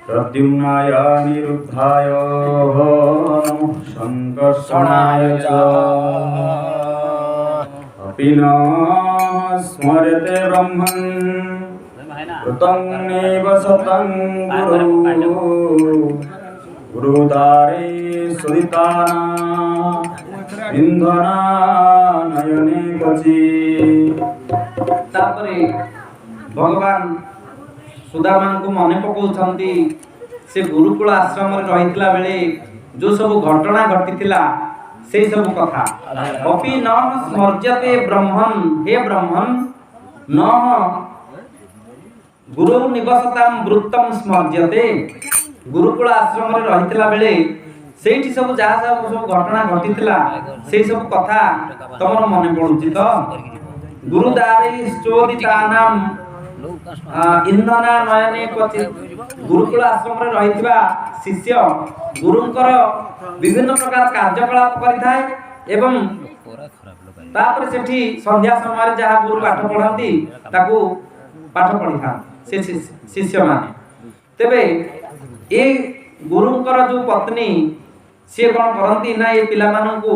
प्रद्युम्नाय निरुद्धाय नमः संकर्षणाय च अपि न स्मरते ब्रह्मन् कृतं नैव सतं गुरुदारे सुदिताना इंधना नयने गची। भगवान सुदामा को मन पकाउछंती से गुरुकुल आश्रम रे रहितला बेले जो सब घटना घटितिला से सब कथा अपि न स्मर्यते ब्रह्मन् हे ब्रह्मन् न गुरु निवसताम वृत्तम स्मर्यते। गुरुकुल आश्रम रे रहितला बेले सेठी सब जहा सब घटना घटितिला से सब कथा तमर मन पडुची तो गुरुदारे चोदितानाम इंधना नयने पति। गुरुकुल आश्रम रे रहितबा शिष्य गुरुंकर विभिन्न प्रकार कार्यकलाप करिथाय एवं तापर सेठी संध्या समय जहा गुरु पाठ पढांती ताकू पाठ पढिथा से शिष्य माने। तबे ए गुरुंकर जो पत्नी से कोन करंती ना ए पिला माननकू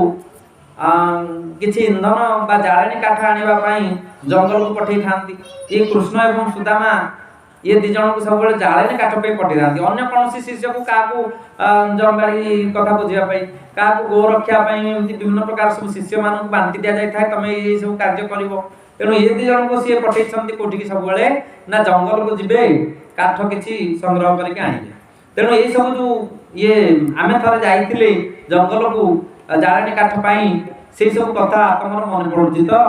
किछि इंधन बा जाळेनी काठ आनिबा पई जंगल को पठै थांती। ये कृष्ण एवं सुदामा ये दि जन को सब जाळेनी काठ पे पठै थांती। अन्य कोनसी शिष्य को काकू जंगाली कथा बुझिया पई काकू गो रक्षा पई एमति विभिन्न प्रकार सब शिष्य मानन बांटी दिया जाय थाय तमे ये सब कार्य करिवो। तेनु ये दि जन को से पठै छंती कोठी की सब बेले ना जंगल को जिबे काठ किछि संग्रह करके आनिबे। तेनु ये सब जो ये आमे थरे जाईथिले जंगल को जाळेनी काठ पई से सब कथा तमर मन पडुची तो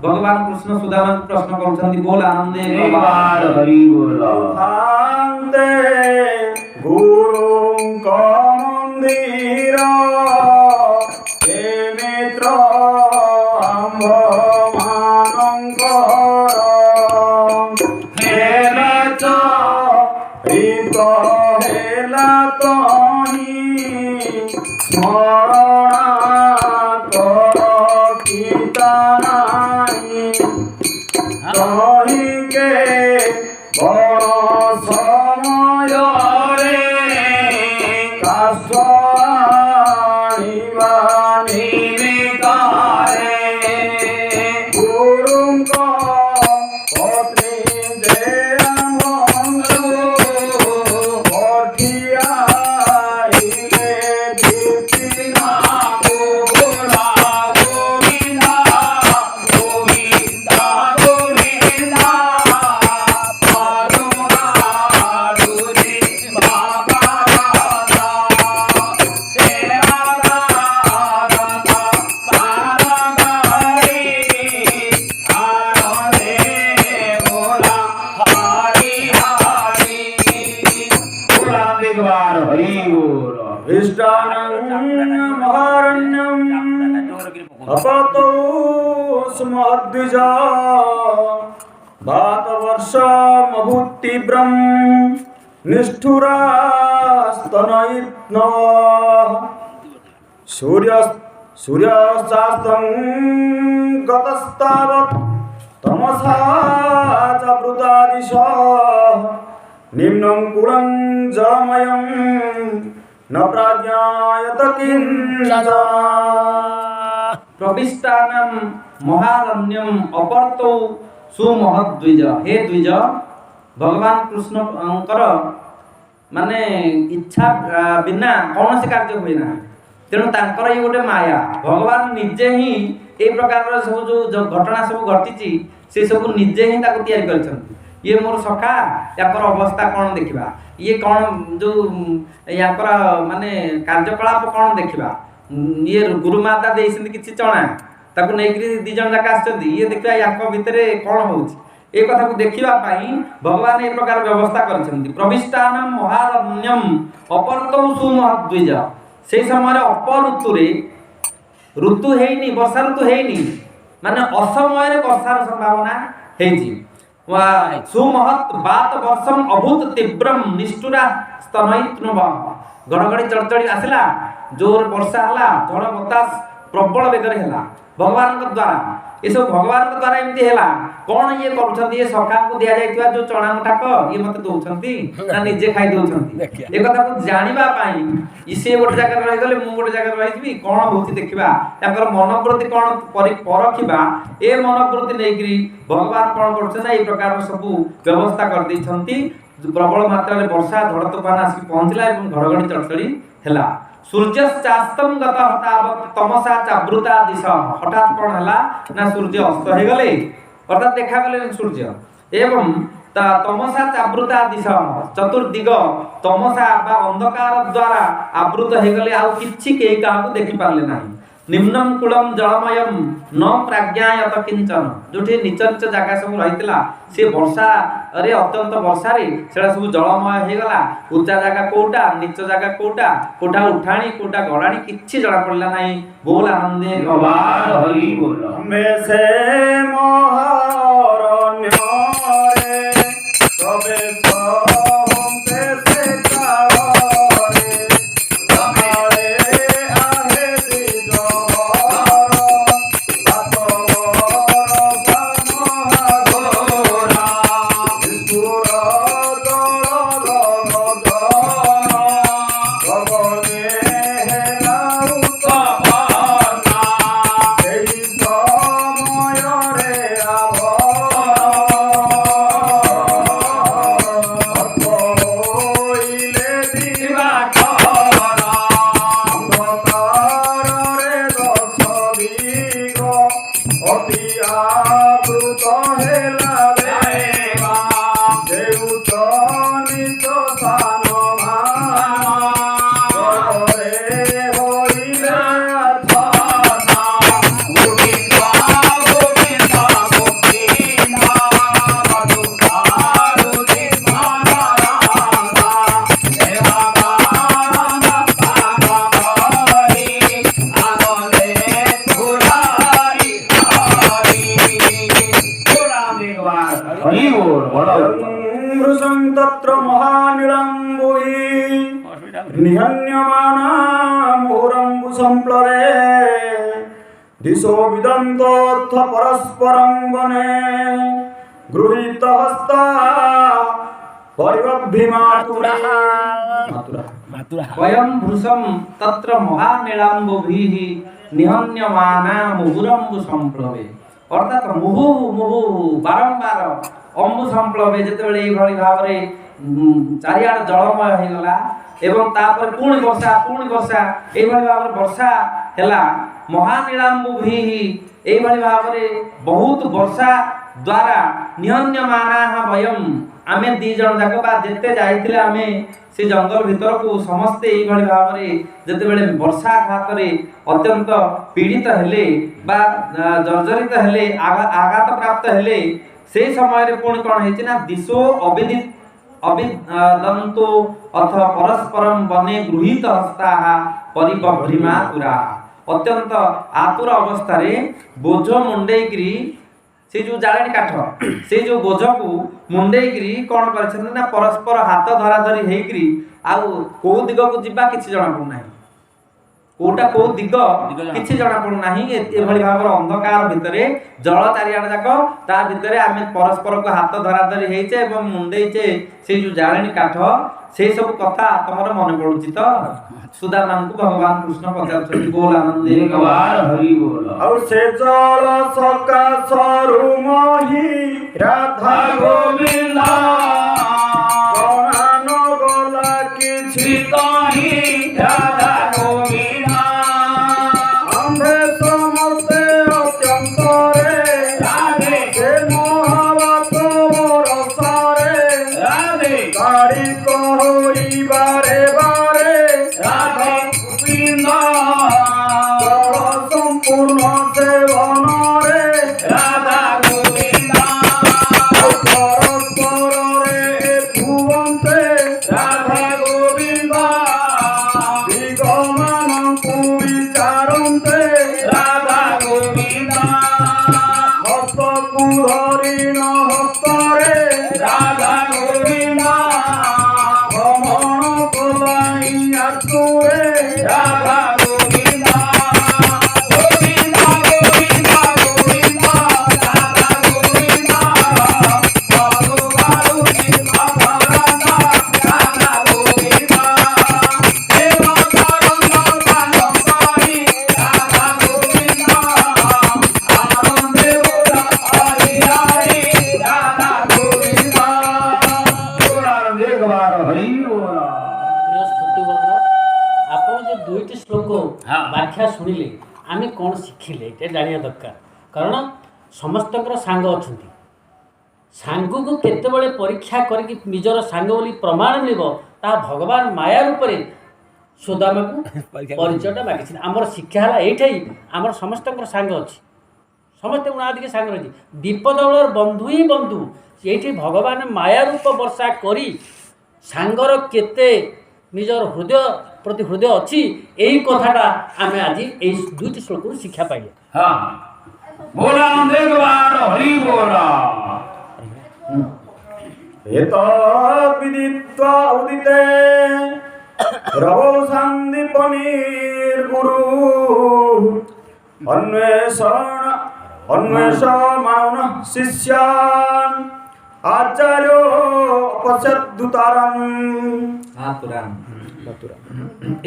भगवान कृष्ण सुदामा प्रश्न करछंती बोल आनंदे बार हरि बोल आनंदे गुरुं का मंदिर हे मित्र आम्भ मानंकर हेला तो रित हेला तो ही स्मरणा के बड़ समय रे काष्ठा निमित्तारे गुरुंक पत्नी जे बंधु पठिया इले दीप्तिना गोरा गोविंदा गोविंदा गोविंदा पारुना दुरी बाबा सेवा दाता पारगारी आरे बोला हरि हरि बोला बिगवार हरि बोल इष्टानं महारण्यं अपतो स्मद्विजा भातवर्षमभूतीव्रं निष्ठुरास्तनयित्नः सूर्यस्तास्तं गतस्तावत् तमसा च वृतादिशः निम्नं कुलं जलमयं न प्राज्ञायत किंचन। प्रविष्टानां महारण्यम अपर्तो सुमहद्विज। हे द्विज भगवान कृष्ण माने इच्छा बिना कौन से कार्य हुए ना। तेणु तांकर ये गोटे माया भगवान निजे ही ए प्रकार सब जो घटना सब घटी से सब निजे ही ताको तैयारी करछंती। ये मोर सखा याकर अवस्था कौन देखिबा ये कौन जो याकर माने कार्यकलाप कौन देखिबा ये गुरुमाता देइसंती किछि चणा ताको नेकरी दि जन जाका आछंती ये देखिबा याक भितरे कौन होउछि ए कथा को देखिबा पई भगवान ए प्रकार व्यवस्था करछंती। प्रविष्टानां महारण्यम अपर्तो सुमहद्विज। से समय अपर ऋतु हेइनी वर्षा ऋतु हेइनी माने असमय रे वर्षार संभावना हेइछि। सुमहत बात वर्षम अभूत तीव्रम निष्ठुरा स्तनयित्नुव। घड़घड़ी चढ़चढ़ी आसला जोर वर्षा हला झड़ बतास प्रबल बेगर हला भगवान द्वारा ये सब भगवान द्वारा एमती हैला कौन ये करूछंती ये सखा को दिया जायतिबा जो चणा मुठाक ये मते दउछंती ना निजे खाइ दउछंती ए कथा को जानिबा पाई इसे गोटे जगह रहि गले मु गोटे जगह रहिबी कोन होती देखिबा ताकर मनोप्रति कोन परखिबा ए मनोप्रति नेगिरी भगवान कोन करछन ए प्रकार सब व्यवस्था कर दैछंती प्रबल मात्रा रे वर्षा झड़ तूफान आसी पहुंचला एवं घड़घड़ी चड़चड़ी हैला सूर्यश्चास्तम गता हतावत तमसा चावृता दिश हठात कोन हैला ना सूर्य अस्त हे गले अर्थात देखा गले सूर्य एवं तमसा चावृता दिश चतुर्दिग तमसा बा अंधकार द्वारा आवृत हे गले आ किछि के काहू देखि पाले नाही निम्नम कुलम जलमयम न प्राज्ञायत किंचन जोठी नीच नीच जगह सब रहितला से वर्षा अरे अत्यंत वर्षा रे सेडा सब जलमय हे गला ऊंचा जगह कोटा नीच जगह कोटा कोठा उठाणी कोटा गड़ाणी किछि जड़ा पड़ला नाही बोल आनंदे गवार हरि बोल में से मोहरण्य रे सबे तत्र महानिलम्बुहि निहन्यमाना मुहुरम्बु संप्लवे दिशो विदन्तोऽथ परस्परं वने गृहीत हस्ता परिवभ्भिमातुरा वयं भृशं तत्र महानिलम्बुभिः निहन्यमाना मुहुरम्बु संप्लवे अर्थात मुहु मुहु बारंबार अम्बु संप्लवे जेतेबेले ए भली भाबरे चारियाड जलमय हे गला एवं तापर पुणी वर्षा ए भली भाबरे वर्षा हैला महानीलांबु भी ए भली भाबरे बहुत वर्षा द्वारा निहन्यमाना वयम आमे दी जण जाक बा जेते जाइतिले आमे से जंगल भीतर को समस्त ए भली भाबरे जेतेबेले वर्षा घात रे अत्यंत पीड़ित हेले बा जर्जरित हेले आघात प्राप्त हेले से समय रे पुणी कोन हेछि ना दिशो अभिदंतो अथ परस्परम वने गृहीत हस्ताः परिबभ्रिमातुरा अत्यंत आतुर अवस्था रे बोझ मुंडेगिरी से जो जाळेनी काठ से जो बोझ को मुंडेगिरी कोन करछन ना परस्पर हाथ धरा धरी हेगिरी आ को दिग को जिबा किछि जणा पडु नाही कोटा को दिग किछि जणा पडु नाही ए भली भाबर अंधकार भितरे जल चारियाड जाक ता भितरे आमे परस्पर को हाथ धरा धरी हेइचे एवं मुंडेइचे से जो जाळेनी काठ से सब कथा तमर मन पडुची त सुदामान को भगवान कृष्ण पचारछथि बोल आनंदे गवार हरि बोल और से जल सका सरु मोहि राधा गोविंदा गणान गला किछि कहि राधा गोविंदा आंधे समस्ते अत्यंत रे राधे से मोहवत रसारे राधे गाड़ी कहोई बारे बारे राधे गोविंदा संपूर्ण सेवन रे राधा गोविंदा परस्पर रे भुवन्ते राधा गोविंदा दिगमान विचारन्ते राधा गोविंदा हस्त कुधरिण हस्तरे राधा गोविंदा भ्रमण कलाई आतुरे राधा गोविंदा गोविंदा गोविंदा व्याख्या शुणिले आम कौन शिखिले ये जाना दरकार कारण समस्त सांग अच्छा सांग को केतबले परीक्षा करके निजर सांग बोली प्रमाण मिल भगवान माया रूप से सुदामा को परिचयटा मागिछन आमर शिक्षा है यही आमर समस्त सांग अच्छी समस्त गुणादिके सांग रही विपद बंधु ही बंधु ये भगवान माया रूप वर्षा करी सांगर केते निजर हृदय प्रति हृदय अच्छी यही कथाटा आम आज ये दुईटी श्लोक शिक्षा पाइले। हाँ बोला देवबार हरि बोला विदित्वा उदिते रवो सन्दीपनिर्गुरु अन्वेषमाण शिष्यान् आचार्यो अपश्यद्दुतारम्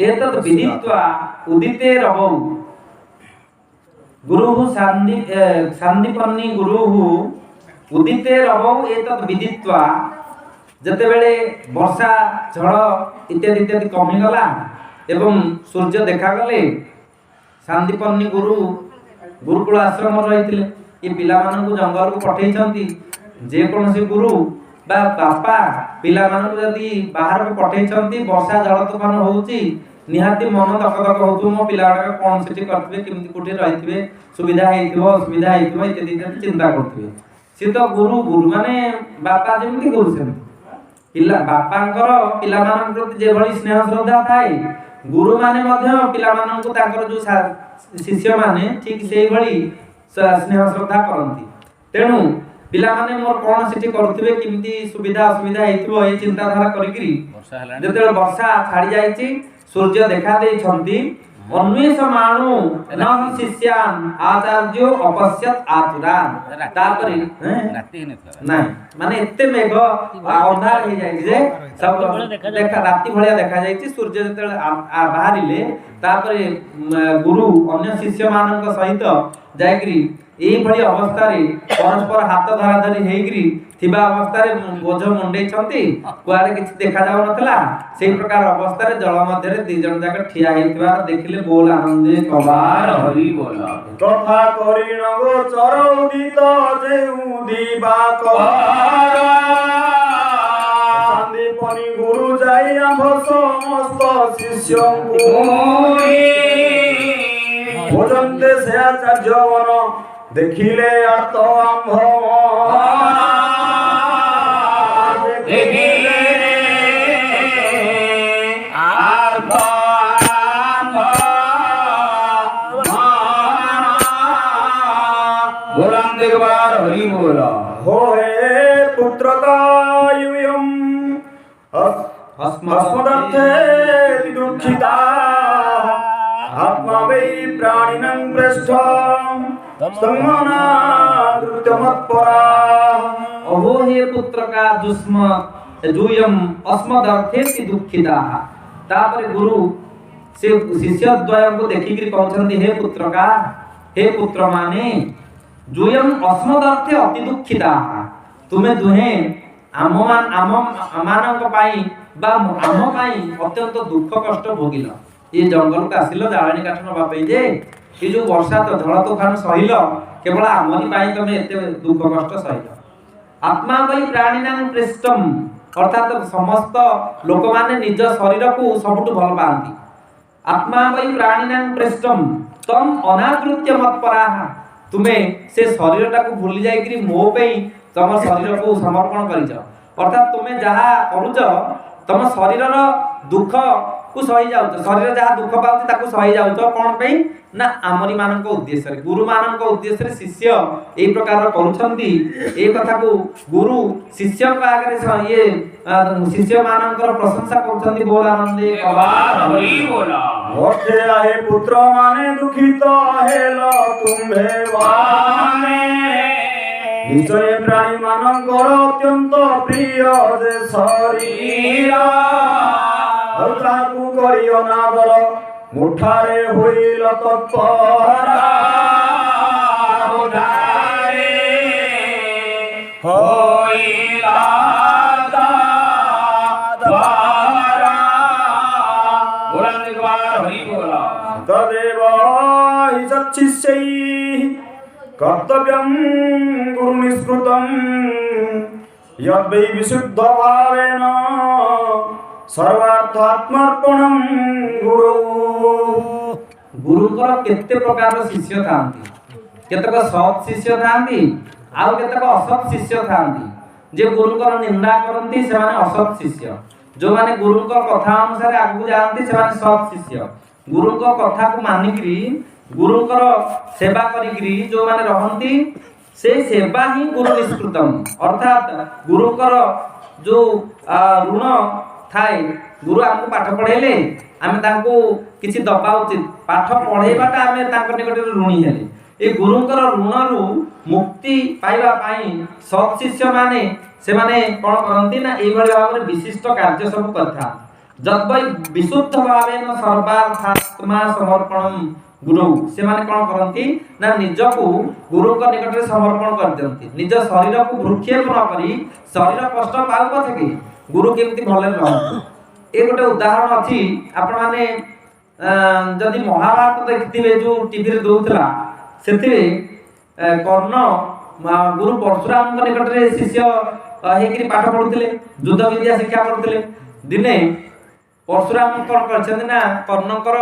एतत् विदित्वा उदिते रवौ गुरुः सन्दीपन्नि गुरुः उदिते रवौ एतत् विदित्वा जते बेले वर्षा झड़ इत्यादि इत्यादि कमिगला एवं सूर्य देखागले सन्दीपन्नि गुरु गुरुकुल आश्रम रही ये पिला मानू जंगल को पठेइछंती जे कोनसी गुरु बा बापा पिला मानू जदि बाहर को पठेइछंती वर्षा झड़ तूफान होउची निहाती मन दक दक होतु मो पिला कौन सेठी करथिबे केमति कोठी रहिथिबे सुविधा हेइथिबो असुविधा हेइथिबो इत्यादि इत्यादि चिंता करथिबे से तो गुरु गुरु माने बापा जेमति गुरु सेमति पिला बापांकर पिला मानन प्रति जे भली स्नेह श्रद्धा थाए गुरु माने मध्य पिला मानन को तांकर जो शिष्य माने ठीक सेही भली स्नेह श्रद्धा करंती तेनु पिला माने मोर कोन सेठी करथिबे किमती सुविधा असुविधा हेइथिबो ए चिंता धारा करिकरी जेते वर्षा छाड़ी जाईची सूर्य देखा दे छंती अन्वेषमाणु न शिष्यान आचार्यो अपश्यत आतुरान तापरे राति नहीं माने एते मेघ अंधार हे जाय जे सब देखा राति भलिया देखा जाय छी सूर्य जते बाहरिले तापरे गुरु अन्य शिष्य मानक सहित जायग्री एई भली अवस्था रे परस्पर हाथ धरा धरी हेग्री थिबा अवस्था रे बोझ मुंडे छंती कुआरे किछ देखा जाव नथला सेही प्रकार अवस्था रे जल मध्य रे दी जन जाक ठिया हेतिबा देखिले बोल आनंदे कबार हरि बोला तथा करिण गोचर उदित जेउ दिबा कबार सन्दीपनि गुरु जाई आम्भ समस्त शिष्यंकु भोजन्ते से आचार्य वन देखिले अर्थ आम्भ देखिले अर्थ आम्भ बोलां देखबार हरि बोला हो हे पुत्रकायुयम् अस्मदर्थे दुःखिता आत्मा वै प्राणिनं पृष्ठं स्तमना दुर्गमत्परा अहो हे पुत्र का दुष्म जुयम अस्मदर्थेति दुःखिता तापर गुरु से शिष्य द्वय को देखिकरी कहछन्ती हे पुत्र माने जुयम अस्मदर्थे अति दुःखिता तुमे दुहे आममानक पाई बा आम पाई अत्यंत दुख कष्ट भोगिल ये जंगल को आसिल जाळाणी काठ नबा पई जे ये जो वर्षा तो झड़ तूफान सहिल केवल आमरी पाई तमे एते दुख कष्ट सहिल आत्मा वै प्राणिनां पृष्ठम अर्थात समस्त लोक माने निज शरीर को सबटु भल पाती आत्मा वै प्राणिनां पृष्ठम तम अनाकृत्य मत्पराः तुमे से शरीरटा को भूली जाईकरी मो पई तम शरीर को समर्पण करिछ अर्थात तुमे जहा करूछ तम शरीर दुख को सही जाउछ शरीर जहा दुख पाउछ ताको सही जाउछ कोन पई ना आमरी मानक उद्देश्य रे गुरु मानक उद्देश्य रे शिष्य एई प्रकार करूछंती ए कथा को गुरु शिष्य का आगे ये शिष्य मानकर प्रशंसा करूछंती बोल आनंदे कबार हरि बोला होठे आहे पुत्र माने दुखित हेल तुम्भे वाने निश्चय प्राणी मानकर अत्यंत प्रिय जे शरीर ताकू करियो नादर मुठारे होइल तत्परा मुठारे होइल तत्परा बोला एक बार हरि बोला तदे कर्तव्यं गुरु निष्कृतं यद्वै विशुद्ध भावेन सर्वार्थात्मर्पणं गुरु। गुरुଙ୍କର କେତେ ପ୍ରକାର ଶିଷ୍ୟ ଥାନ୍ତି, କେତେକ ସତ୍ ଶିଷ୍ୟ ଥାନ୍ତି ଆଉ କେତେକ ଅସତ୍ ଶିଷ୍ୟ ଥାନ୍ତି। ଯେ ଗୁରୁଙ୍କର ନିନ୍ଦା କରନ୍ତି ସେମାନେ ଅସତ୍ ଶିଷ୍ୟ, ଯେଉଁମାନେ ଗୁରୁଙ୍କ କଥା ଅନୁସାରେ ଆଗକୁ ଯାଆନ୍ତି ସେମାନେ ସତ୍ ଶିଷ୍ୟ। ଗୁରୁଙ୍କ କଥାକୁ ମାନିକିରି ଗୁରୁଙ୍କର ସେବା କରିକିରି ଯେଉଁମାନେ ରହନ୍ତି ସେଇ ସେବା ହିଁ ଗୁରୁ ନିଷ୍କୃତମ୍, ଅର୍ଥାତ୍ ଗୁରୁଙ୍କର ଯେଉଁ ଋଣ ଥାଏ, ଗୁରୁ ଆମକୁ ପାଠ ପଢ଼େଇଲେ ଆମେ ତାଙ୍କୁ କିଛି ଦବା ଉଚିତ, ପାଠ ପଢ଼େଇବାଟା ଆମେ ତାଙ୍କ ନିକଟରେ ଋଣୀ ହେଲେ। ଏ ଗୁରୁଙ୍କର ଋଣରୁ ମୁକ୍ତି ପାଇବା ପାଇଁ ସତ୍ ଶିଷ୍ୟମାନେ ସେମାନେ କ'ଣ କରନ୍ତି ନା ଏଇଭଳି ଭାବରେ ବିଶିଷ୍ଟ କାର୍ଯ୍ୟ ସବୁ କରିଥାନ୍ତି। ଯଦ୍ବୈ ବିଶୁଦ୍ଧ ଭାବେନ ସର୍ବାର୍ଥାତ୍ମା ସମର୍ପଣମ୍ ଗୁରୁ, ସେମାନେ କ'ଣ କରନ୍ତି ନା ନିଜକୁ ଗୁରୁଙ୍କ ନିକଟରେ ସମର୍ପଣ କରିଦିଅନ୍ତି। ନିଜ ଶରୀରକୁ ଭୃକ୍ଷେପ ନ କରି ଶରୀର କଷ୍ଟ ପାଉ ପଛକେ ଗୁରୁ କେମିତି ଭଲରେ ରହନ୍ତି। ଏ ଗୋଟେ ଉଦାହରଣ ଅଛି, ଆପଣମାନେ ଯଦି ମହାଭାରତ ଦେଖିଥିବେ ଯେଉଁ ଟିଭିରେ ଦେଉଥିଲା, ସେଥିରେ କର୍ଣ୍ଣ ଗୁରୁ ପରଶୁରାମଙ୍କ ନିକଟରେ ଶିଷ୍ୟ ହେଇକିରି ପାଠ ପଢୁଥିଲେ, ଯୁଦ୍ଧ ବିଦ୍ୟା ଶିକ୍ଷା କରୁଥିଲେ। ଦିନେ ପରଶୁରାମ କ'ଣ କରିଛନ୍ତି ନା କର୍ଣ୍ଣଙ୍କର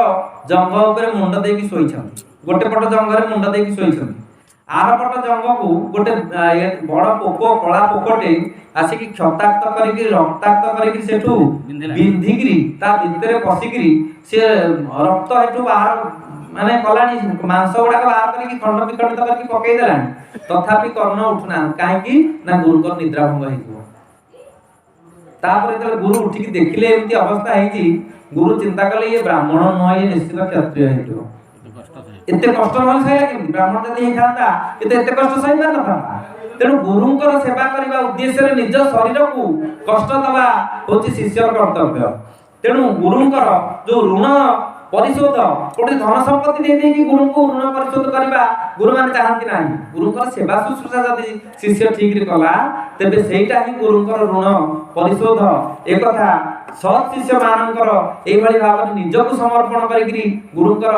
ଜଙ୍ଘ ଉପରେ ମୁଣ୍ଡ ଦେଇକି ଶୋଇଛନ୍ତି, ଗୋଟେ ପଟ ଜଙ୍ଘରେ ମୁଣ୍ଡ ଦେଇକି ଶୋଇଛନ୍ତି। ଆର ପଟ ଜଙ୍ଘକୁ ଗୋଟେ ବଡ଼ ପୋକ, କଳା ପୋକଟେ ଆସିକି କ୍ଷତାକ୍ତ କରିକି ରକ୍ତାକ୍ତ କରିକି ସେଠୁ ବିନ୍ଧିକିରି ତା ଭିତରେ ପଶିକିରି ସେ ରକ୍ତ ଏଠୁ ବାହାର ମାନେ କଲାଣି, ମାଂସ ଗୁଡାକ ବାହାର କରିକି ଖଣ୍ଡ ବିଖଣ୍ଡିତ କରିକି ପକେଇ ଦେଲାଣି। ତଥାପି କର୍ଣ୍ଣ ଉଠୁନାହାନ୍ତି, କାହିଁକି ନା ଗୁରୁଙ୍କର ନିଦ୍ରା ଭଙ୍ଗ ହେଇଯିବ। ତାପରେ ଯେତେବେଳେ ଗୁରୁ ଉଠିକି ଦେଖିଲେ ଏମିତି ଅବସ୍ଥା ହେଇଛି, ଗୁରୁ ଚିନ୍ତା କଲେ ଇଏ ବ୍ରାହ୍ମଣ ନୁହଁ, ଇଏ ନିଶ୍ଚିତ କ୍ଷତ୍ରିୟ ହେଇଥିବ। ଏତେ କଷ୍ଟ ନ ସହିଲା କେମିତି? ବ୍ରାହ୍ମଣ ଯଦି ହେଇଥାନ୍ତା ଏତେ କଷ୍ଟ ସହିପାରିନଥାନ୍ତା। ତେଣୁ ଗୁରୁଙ୍କର ସେବା କରିବା ଉଦ୍ଦେଶ୍ୟରେ ନିଜ ଶରୀରକୁ କଷ୍ଟ ଦେବା ହେଉଛି ଶିଷ୍ୟର କର୍ତ୍ତବ୍ୟ। ତେଣୁ ଗୁରୁଙ୍କର ଯୋଉ ଋଣ ପରିଶୋଧ, ଗୋଟେ ଧନ ସମ୍ପତ୍ତି ଦେଇକି ଗୁରୁଙ୍କୁ ଋଣ ପରିଶୋଧ କରିବା ଗୁରୁମାନେ ଚାହାନ୍ତି ନାହିଁ। ଗୁରୁଙ୍କର ସେବା ଶୁଶ୍ରୂଷା ଯଦି ଶିଷ୍ୟ ଠିକରେ କଲା ତେବେ ସେଇଟା ହିଁ ଗୁରୁଙ୍କର ଋଣ ପରିଶୋଧ। ଏକଥା ସତ୍ ଶିଷ୍ୟମାନଙ୍କର ଏଇଭଳି ଭାବରେ ନିଜକୁ ସମର୍ପଣ କରିକିରି ଗୁରୁଙ୍କର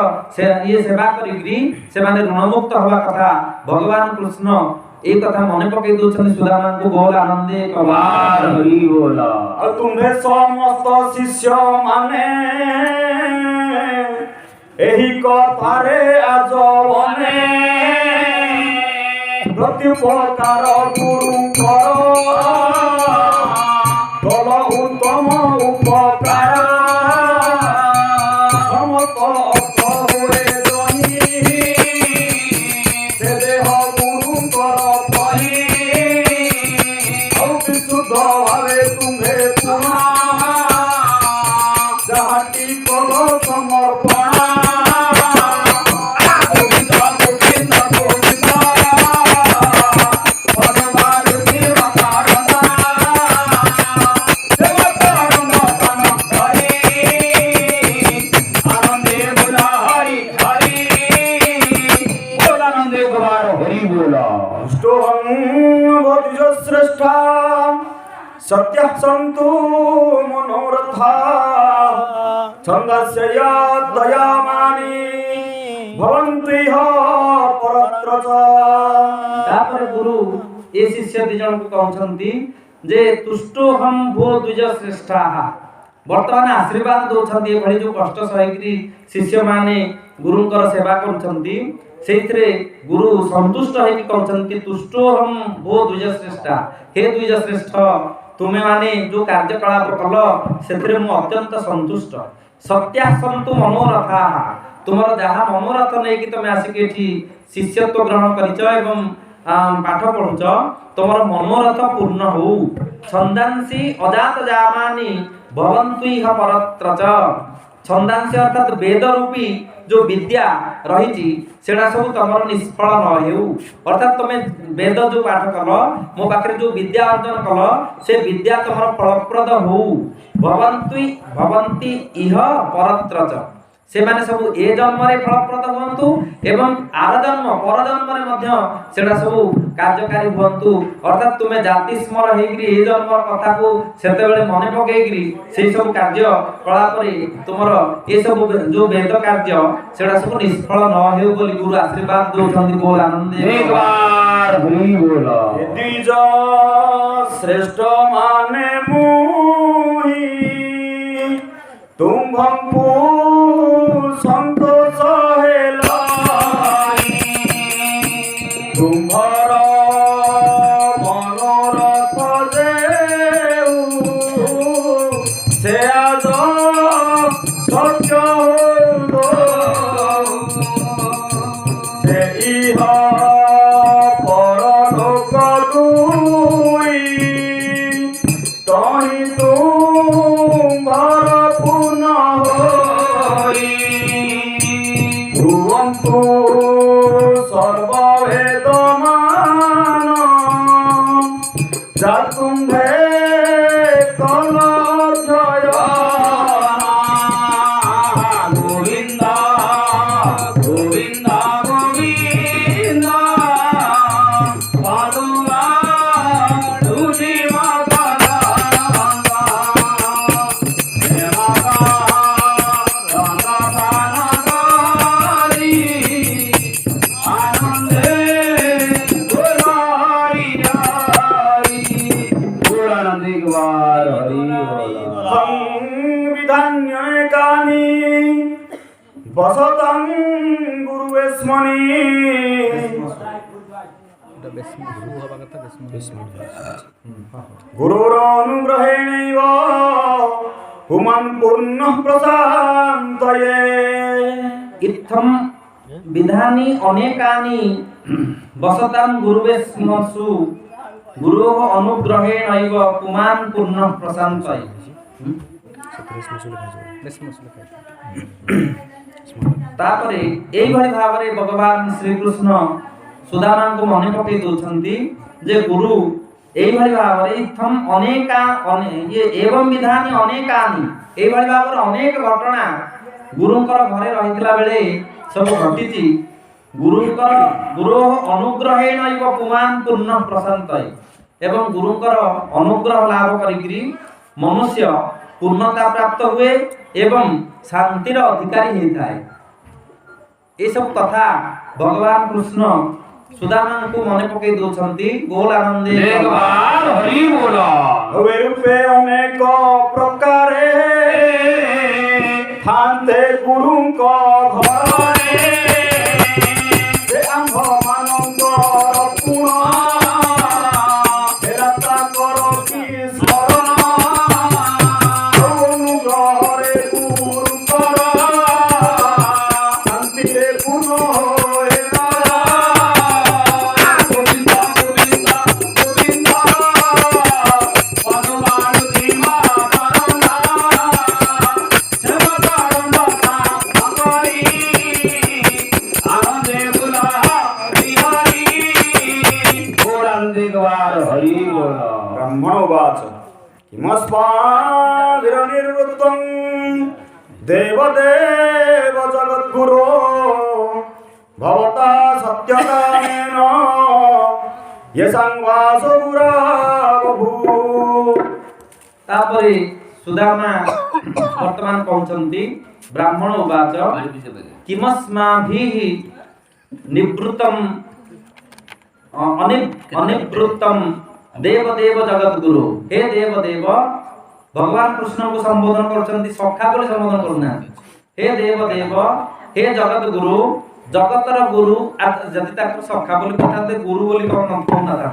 ଇଏ ସେବା କରିକିରି ସେମାନେ ଋଣମୁକ୍ତ ହେବା କଥା। ଭଗବାନ କୃଷ୍ଣ এই কথা মনে পকাই দଉଛନ୍ତି ସୁଦାମାଙ୍କୁ, ବୋଲ ଆନନ୍ଦେ କବାର ହରି ବୋଲ। ଆଉ ତୁମ୍ଭେ ସମସ୍ତ ଶିଷ୍ୟ ମାନେ ଏହି କଥାରେ ଆଜ ବନେ ପ୍ରତ୍ୟୁପକାର ଗୁରୁଙ୍କର କଲ ଉତ୍ତମ ଉପକାର ସମସ୍ତ ଅର୍ଥ ହୁଏ ଜନି ସେ ଦେହ ଗୁରୁଙ୍କର ପରି ଆଉ ବିଶୁଦ୍ଧ ଭାବେ ତୁମ୍ଭେ ପୁଣା ଯାହାଟି କଲ ସମର୍ପଣା श्रेष्ठा सत्य सन्तु मनोरथा छन्दस्य दयामानि भवन्तु इह परत्र च। तापर गुरु ए शिष्य ଦି ଜଣଙ୍କୁ କହୁଛନ୍ତି ଯେ ତୁଷ୍ଟୋହମ୍ ଭୋ ଦ୍ୱିଜ ଶ୍ରେଷ୍ଠାଃ। ବର୍ତ୍ତମାନ ଆଶୀର୍ବାଦ ଦଉଛନ୍ତି, ଏଭଳି ଯୋଉ କଷ୍ଟ ସହିକିରି ଶିଷ୍ୟମାନେ ଗୁରୁଙ୍କର ସେବା କରୁଛନ୍ତି ସେଇଥିରେ ଗୁରୁ ସନ୍ତୁଷ୍ଟ ହେଇକି କହୁଛନ୍ତି ତୁଷ୍ଟୋହମ୍ ଭୋ ଦ୍ୱିଜ ଶ୍ରେଷ୍ଠା। ହେ ଦ୍ୱିଜ ଶ୍ରେଷ୍ଠ, ତୁମେ ମାନେ ଯୋଉ କାର୍ଯ୍ୟକଳାପ କଲ ସେଥିରେ ମୁଁ ଅତ୍ୟନ୍ତ ସନ୍ତୁଷ୍ଟ। ସତ୍ୟା ସନ୍ତୁ ମନୋରଥାଃ, ତୁମର ଯାହା ମନୋରଥ ନେଇକି ତମେ ଆସିକି ଏଠି ଶିଷ୍ୟତ୍ୱ ଗ୍ରହଣ କରିଛ ଏବଂ ପାଠ ପଢୁଛ, ତମର ମନୋରଥ ପୂର୍ଣ୍ଣ ହଉ। ଛନ୍ଦାଂସି ଅଜାତ ଜାମାନି ଭବନ୍ତୁ ଇହ ପରତ୍ର च। ଛନ୍ଦାଂସି ଅର୍ଥାତ୍ ବେଦ ରୂପୀ ଯୋଉ ବିଦ୍ୟା ରହିଛି ସେଟା ସବୁ ତମର ନିଷ୍ଫଳ ନ ହେଉ। ଅର୍ଥାତ୍ ତମେ ବେଦ ଯୋଉ ପାଠ କଲ, ମୋ ପାଖରେ ଯୋଉ ବିଦ୍ୟା ଅର୍ଜନ କଲ, ସେ ବିଦ୍ୟା ତମର ଫଳପ୍ରଦ ହଉ। ଭବନ୍ତି ଇହ ପରତ୍ର च, ସେମାନେ ସବୁ ଏ ଜନ୍ମରେ ଫଳପ୍ରଦ ହୁଅନ୍ତୁ ଏବଂ ଆର ଜନ୍ମ ପର ଜନ୍ମରେ ମଧ୍ୟ ସେଟା ସବୁ କାର୍ଯ୍ୟକାରୀ ହୁଅନ୍ତୁ। ଅର୍ଥାତ ତୁମେ ଜାତି ସ୍ମର ହେଇକିରି ଏ ଜନ୍ମର କଥାକୁ ସେତେବେଳେ ମନେ ପକେଇକିରି ସେଇ ସବୁ କାର୍ଯ୍ୟ କଳାପରେ ତୁମର ଏ ସବୁ ଯୋଉ ବେଦ କାର୍ଯ୍ୟ ସେଟା ସବୁ ନିଷ୍ଫଳ ନ ହେଉ ବୋଲି ଗୁରୁ ଆଶୀର୍ବାଦ ଦଉଛନ୍ତି। ବୋଲ ଆନନ୍ଦ ଦ୍ୱିଜ ଶ୍ରେଷ୍ଠ ମାନେ ମୁହି ତୁମ୍ଭଙ୍କୁ ସନ୍ତୋଷ ହେଲା ତୁମ୍ଭର ମନୋରଥ ଯେଉ ସେ ଆଜ ସତ୍ୟ ସେ ଇହ ପରଲୋକ ଦୁଇ ତହିଁ ତୁମ୍ଭର ପୁନଃ ହୋଇ ଭୁବନ୍ତୁ ସର୍ବବେଦମାନ ଯା ତୁମ୍ଭେ କଲ ଜୟ ଗୋବିନ୍ଦ ଗୋବିନ୍ଦ ଗୋବିନ୍ଦ ପାଦୁଆ ତୁଝି विधान्यकानि वसतं गुरुवेस्मनि गुरोरनुग्रहेणैव पुमान् पूर्णः प्रशान्तये इत्थं विधानि अनेकानि वसतां गुरुवेस्मसु गुरोः अनुग्रहेणैव पुमान् पूर्णः प्रशान्तये। तापरे एइभଳି भाବରେ भगवान श्री कृष्ण सुदामा को मने पकई दउछंती जे गुरु एइभଳି भाବରେ इत्थम अनेका ये एवं विधानि अनेकानि एइभଳି भाବରେ अनेक घटना गुरुंकर घरे रहितला बेले सब घटिछि। गुरुंकर गुरो अनुग्रहेणैव पुमान् पूर्णः प्रशान्तये एवं गुरुंकर अनुग्रह लाभ करिकरी मनुष्य पूर्णता प्राप्त हुए एवं शांतिर अधिकारी होता। ये सब कथा भगवान कृष्ण सुदामा को मने पकई दउछंती। बोल आनंदे हरि बोल रूपे अनेक प्रकारे थान्ते गुरुंको घरे से आंभ मानंद पुण फेरता करो की स्मरण अनुग्रहरे गुरुंकर शांतिरे पूर्ण होए गोविंद गोविंद गोविंद पदुमानु धीमा करना सेवा करना भगवानी आनंदे बुला बिहारी गोरंदिगवार हरि बोल ब्रह्मणोवाच किमस्माभिर्निवृत्तं देवदेव जगद्गुरो भवता सत्यकामेन येषां वासो गुरा बभू। तापरे सुदामा वर्तमान कहउछंती ब्राह्मण उवाच किमस्माभिः निवृत्तं अनिवृत्तं देवदेव जगद्गुरु। हे देवदेव भगवान कृष्ण को संबोधन करछंती सखा बोली संबोधन करना। हे देवदेव हे जगद्गुरु जगतर गुरु जदि ताको सखा बोली कहते गुरु बोली कहना था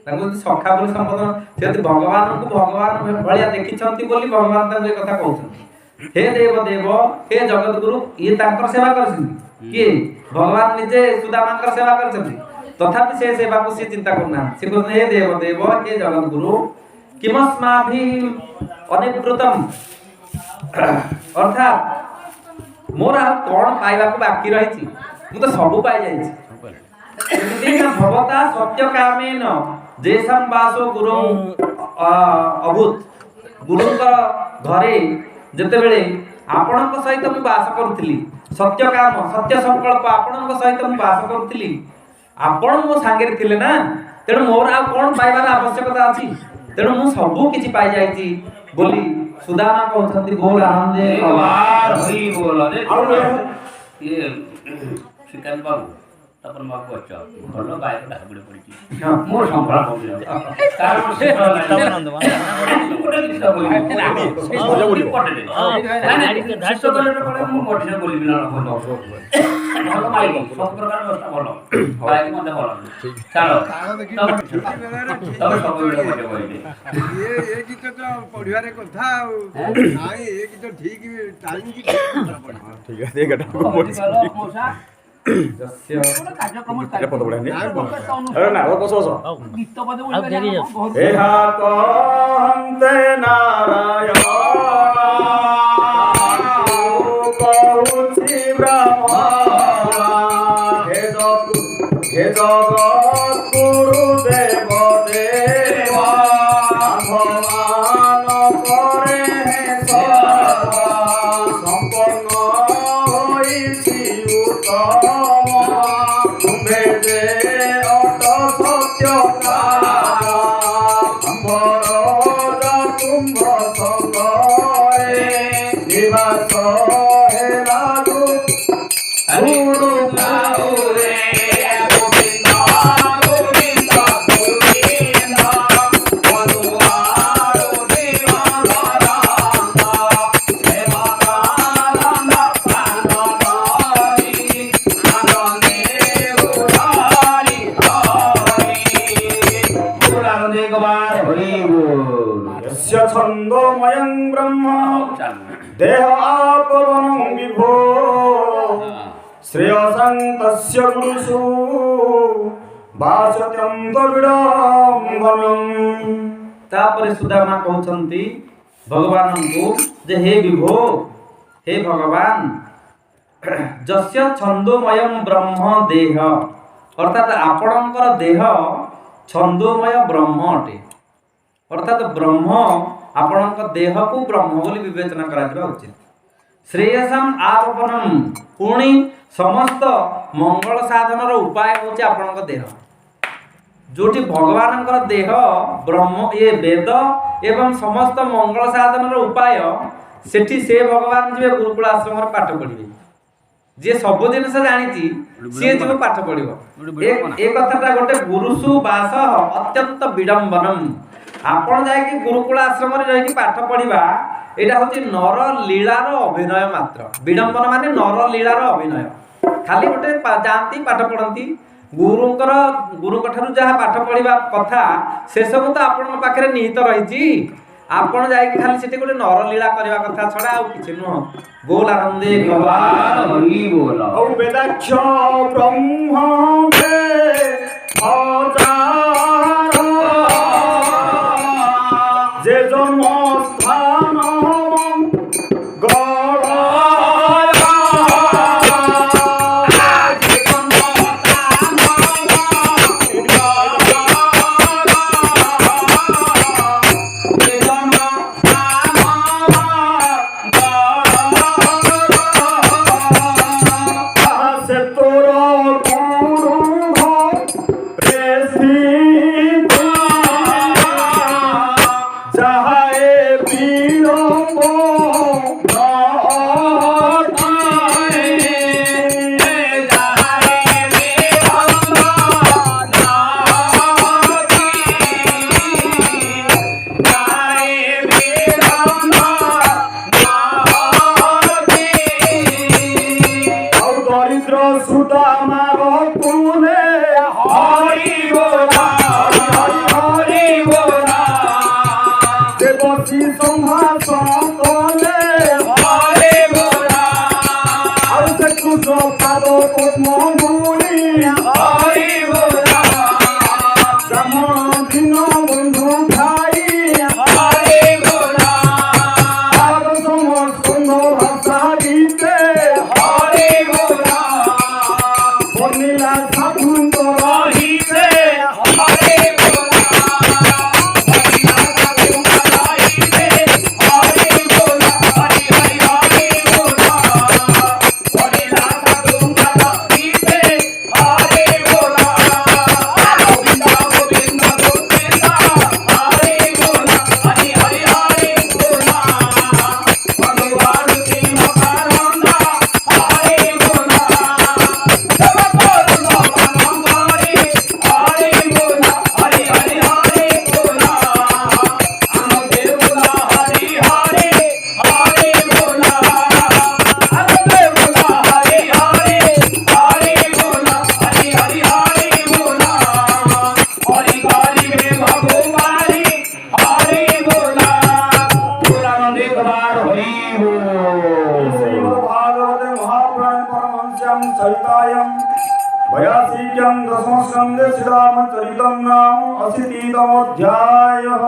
ताको सखा बोली संबोधन से भगवान को भगवान भलिया देखिछंती बोली भगवान ताको ए कथा कहउछंती। हे देवदेव हे जगद्गुरु ये तांकर सेवा करछंती कि भगवान निजे सुदामांकर सेवा करछंती तथापि से सेवा को से चिंता करना से कहते हे देवदेव हे जगद्गुरु किमस्माभि अनिवृत्तम अर्थात मोर कौन पाइबा को बाकी रही मु तो सब पाई जाइछि भवता सत्य कामेन जेसम वासो गुरु अभूत गुरुंकर घरे जते बेले ଆପଣଙ୍କ ସହିତ ମୁଁ ବାସ କରୁଥିଲି, ସତ୍ୟ କାମ ସତ୍ୟ ସଂକଳ୍ପ ଆପଣଙ୍କ ସହିତ ମୁଁ ବାସ କରୁଥିଲି, ଆପଣ ମୋ ସାଙ୍ଗରେ ଥିଲେ ନା, ତେଣୁ ମୋର ଆଉ କଣ ପାଇବାର ଆବଶ୍ୟକତା ଅଛି, ତେଣୁ ମୁଁ ସବୁ କିଛି ପାଇଯାଇଛି ବୋଲି ସୁଦାମା କହୁଛନ୍ତି। ବୋଲ ଆନନ୍ଦେ ଶ୍ରୀକାନ୍ତ ବାବୁ ତାପରେ ମା କରୁଛ ଭଲ ଗାୟକଟା ହାବୁଡେ ପଡିଛି ମୋର ସମ୍ଭାଳ କାରଣ ସେ ମୁଁ ମଠିରେ ବୋଲିବି ନା ଭଲ ଗାୟକ ସବୁ ପ୍ରକାର ବ୍ୟବସ୍ଥା ଭଲ ଗାୟକ ମଧ୍ୟ ଭଲ ଚାଲ ତମେ ସବୁବେଳେ ମଜା କରିବେ ଏ ଗୀତ ତ ପଢିବାରେ କଥା ଆଉ ନାଇଁ ଏ ଗୀତ ଠିକ ଟାଇମ କି ঠিক আছে এটা ମଉସା ଯସ୍ୟ এটা পদ বড় নি আরে না ও বসো বসো ଗୀତ ବୋଧେ ଆଉ ଡେରି ଅଛି। এহা কহন্তে নারায়ণ কহুছি ব্রহ্মণ হে জগৎ গুরু দেব দেব ভগবান করে সম্পন্ন হইছি উত্তম তুমে যে অট সত্য কুম্ভ সঙ্গে নিবাস হেলা গুরু গাউরে গোবিন্দ গোবিন্দ গোবিন্দ মনুয়ার দেবানন্দ সেবানন্দ প্রাণনারি আনন্দে উদারি হরি পুরাণে গোবার হরি यस्य छन्दोमयं ब्रह्म देह आपवनं विभो श्रेयसं तस्य गुरुषु भाषत्यन्तविडम्बनम्। ତାପରେ ସୁଦାମା କହୁଛନ୍ତି ଭଗବାନଙ୍କୁ ଯେ ହେ ବିଭୋ, ହେ ଭଗବାନ, ଯସ୍ୟ ଛନ୍ଦୋମୟଂ ବ୍ରହ୍ମ ଦେହ, ଅର୍ଥାତ ଆପଣଙ୍କର ଦେହ ଛନ୍ଦୋମୟ ବ୍ରହ୍ମ ଅଟେ, ଅର୍ଥାତ ବ୍ରହ୍ମ ଆପଣଙ୍କ ଦେହକୁ ବ୍ରହ୍ମ ବୋଲି ବିବେଚନା କରାଯିବା ଉଚିତ। ଶ୍ରେୟସମ୍ ଆପବନମ୍, ପୁଣି ସମସ୍ତ ମଙ୍ଗଳ ସାଧନର ଉପାୟ ହେଉଛି ଆପଣଙ୍କ ଦେହ। ଯୋଉଠି ଭଗବାନଙ୍କର ଦେହ ବ୍ରହ୍ମ ଇଏ ବେଦ ଏବଂ ସମସ୍ତ ମଙ୍ଗଳ ସାଧନର ଉପାୟ, ସେଠି ସେ ଭଗବାନ ଯିବେ ଗୁରୁକୁଳ ଆଶ୍ରମରେ ପାଠ ପଢିବେ। ଯିଏ ସବୁ ଜିନିଷ ଜାଣିଛି ସିଏ ଯିବ ପାଠ ପଢିବ। ଏ କଥାଟା ଗୋଟେ ଗୁରୁଷୁ ବାସ ଅତ୍ୟନ୍ତ ବିଡମ୍ବନମ୍। ଆପଣ ଯାଇକି ଗୁରୁକୁଳ ଆଶ୍ରମରେ ରହିକି ପାଠ ପଢିବା, ଏଇଟା ହଉଛି ନର ଲୀଳାର ଅଭିନୟ ମାତ୍ର। ବିଡମ୍ବନ ମାନେ ନର ଲୀଳାର ଅଭିନୟ। ଖାଲି ଗୋଟେ ଯାଆନ୍ତି ପାଠ ପଢନ୍ତି, ଗୁରୁଙ୍କ ଠାରୁ ଯାହା ପାଠ ପଢିବା କଥା ସେସବୁ ତ ଆପଣଙ୍କ ପାଖରେ ନିହିତ ରହିଛି। ଆପଣ ଯାଇକି ଖାଲି ସେଠି ଗୋଟେ ନର ଲୀଳା କରିବା କଥା ଛଡା ଆଉ କିଛି ନୁହଁ। ବୋଲ ଆନନ୍ଦେ ଗୋପାଳ ହରି ବୋଲ ঔ বেদাক্ষ ব্রহ্ম যে জন্মস্থান সে তোর গুরু রে श्रीरामचरितं नाम 80तमोऽध्यायः।